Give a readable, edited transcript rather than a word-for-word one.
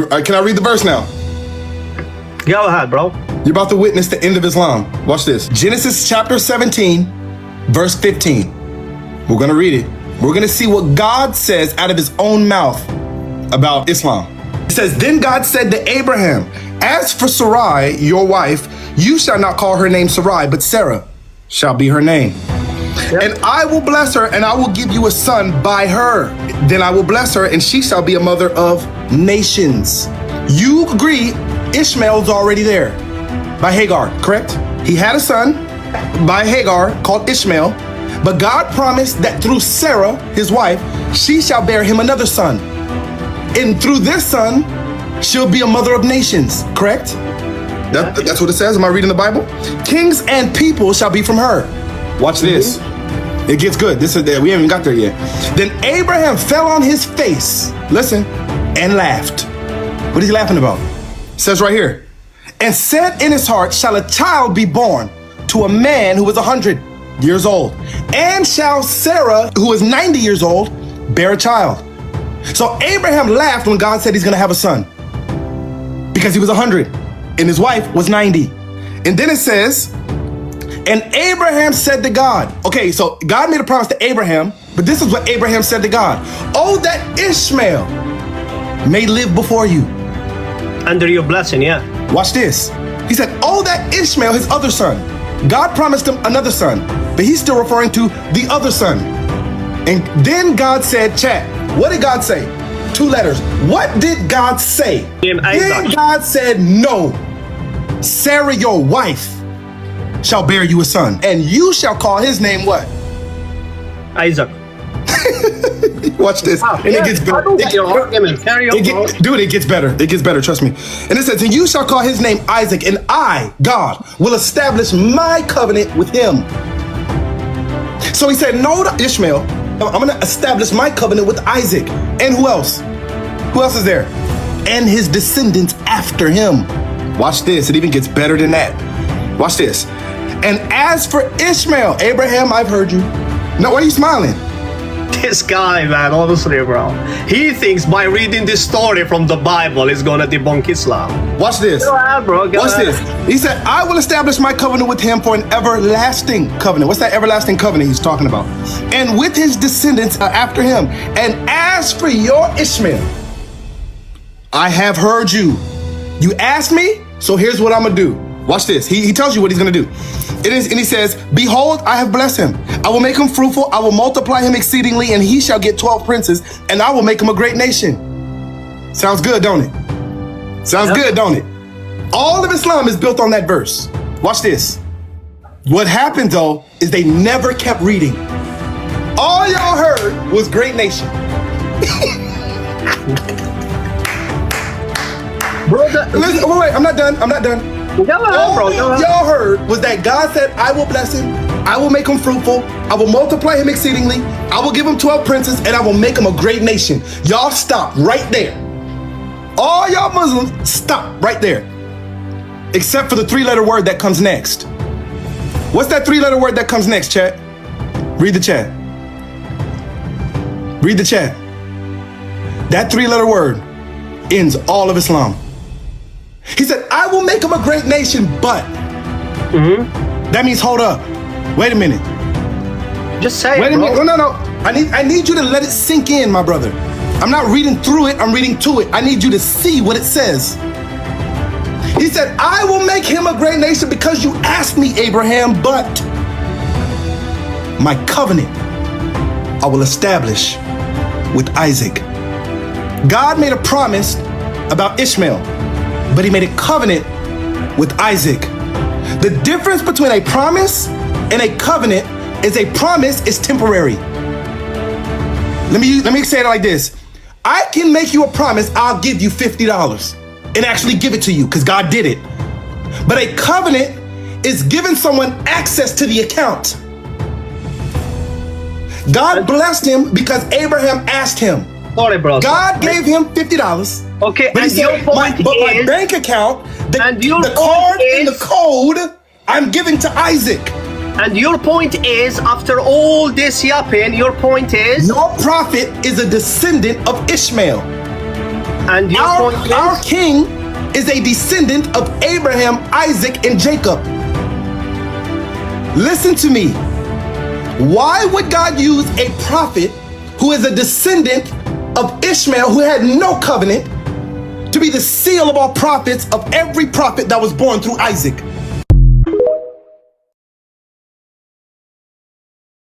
Can I read the verse now? Go ahead, bro. You're about to witness the end of Islam. Watch this. Genesis chapter 17, verse 15. We're going to read it. We're going to see what God says out of his own mouth about Islam. It says, then God said to Abraham, as for Sarai, your wife, you shall not call her name Sarai, but Sarah shall be her name. Yep. And I will bless her, and I will give you a son by her. Then I will bless her, and she shall be a mother of nations. You agree Ishmael's already there by Hagar, correct? He had a son by Hagar called Ishmael, but God promised that through Sarah, his wife, she shall bear him another son. And through this son, she'll be a mother of nations, correct? That's what it says. Am I reading the Bible? Kings and people shall be from her. Watch this. It gets good. We haven't even got there yet. Then Abraham fell on his face, listen, and laughed. What is he laughing about? It says right here, and said in his heart, shall a child be born to a man who is 100 years old? And shall Sarah, who is 90 years old, bear a child? So Abraham laughed when God said he's going to have a son, because he was 100 and his wife was 90. And then it says, and Abraham said to God, okay, so God made a promise to Abraham, but this is what Abraham said to God. Oh, that Ishmael may live before you. Under your blessing, yeah. Watch this. He said, oh, that Ishmael, his other son. God promised him another son, but he's still referring to the other son. And then God said, chat, what did God say? 2 letters. What did God say? Then God said, no, Sarah, your wife, shall bear you a son, and you shall call his name what? Isaac. Watch this. And it gets better. Dude, it gets better. It gets better, trust me. And it says, and you shall call his name Isaac, and I, God, will establish my covenant with him. So he said no to Ishmael. I'm going to establish my covenant with Isaac. And who else? Who else is there? And his descendants after him. Watch this. It even gets better than that. Watch this. And as for Ishmael, Abraham, I've heard you. No, why are you smiling? This guy, man, honestly, bro. He thinks by reading this story from the Bible is gonna debunk Islam. Watch this. Go ahead, bro. Watch this. He said, I will establish my covenant with him for an everlasting covenant. What's that everlasting covenant he's talking about? And with his descendants after him. And as for your Ishmael, I have heard you. You asked me, so here's what I'm gonna do. Watch this. He tells you what he's going to do. And he says, behold, I have blessed him. I will make him fruitful. I will multiply him exceedingly, and he shall get 12 princes, and I will make him a great nation. Sounds good, don't it? Sounds good, don't it? All of Islam is built on that verse. Watch this. What happened, though, is they never kept reading. All y'all heard was great nation. Listen, wait, I'm not done. All y'all heard was that God said, I will bless him, I will make him fruitful, I will multiply him exceedingly, I will give him 12 princes, and I will make him a great nation. Y'all stop right there. All y'all Muslims stop right there. Except for the 3-letter word that comes next. What's that 3-letter word that comes next, chat? Read the chat. Read the chat. That 3-letter word ends all of Islam. He said, I will make him a great nation, but that means hold up. Wait a minute. Just say Wait it, a bro. minute. No. I need you to let it sink in, my brother. I'm not reading through it, I'm reading to it. I need you to see what it says. He said, I will make him a great nation because you asked me, Abraham, but my covenant I will establish with Isaac. God made a promise about Ishmael, but he made a covenant with Isaac. The difference between a promise and a covenant is a promise is temporary. Let me say it like this. I can make you a promise, I'll give you $50 and actually give it to you because God did it. But a covenant is giving someone access to the account. God blessed him because Abraham asked him. Sorry, bro. God gave him $50. Okay, but and he said, my bank account, the card and the code, I'm giving to Isaac. And your point is, after all this yapping, your point is? Your prophet is a descendant of Ishmael. And your point is? Our king is a descendant of Abraham, Isaac, and Jacob. Listen to me. Why would God use a prophet who is a descendant of Ishmael, who had no covenant, to be the seal of all prophets of every prophet that was born through Isaac?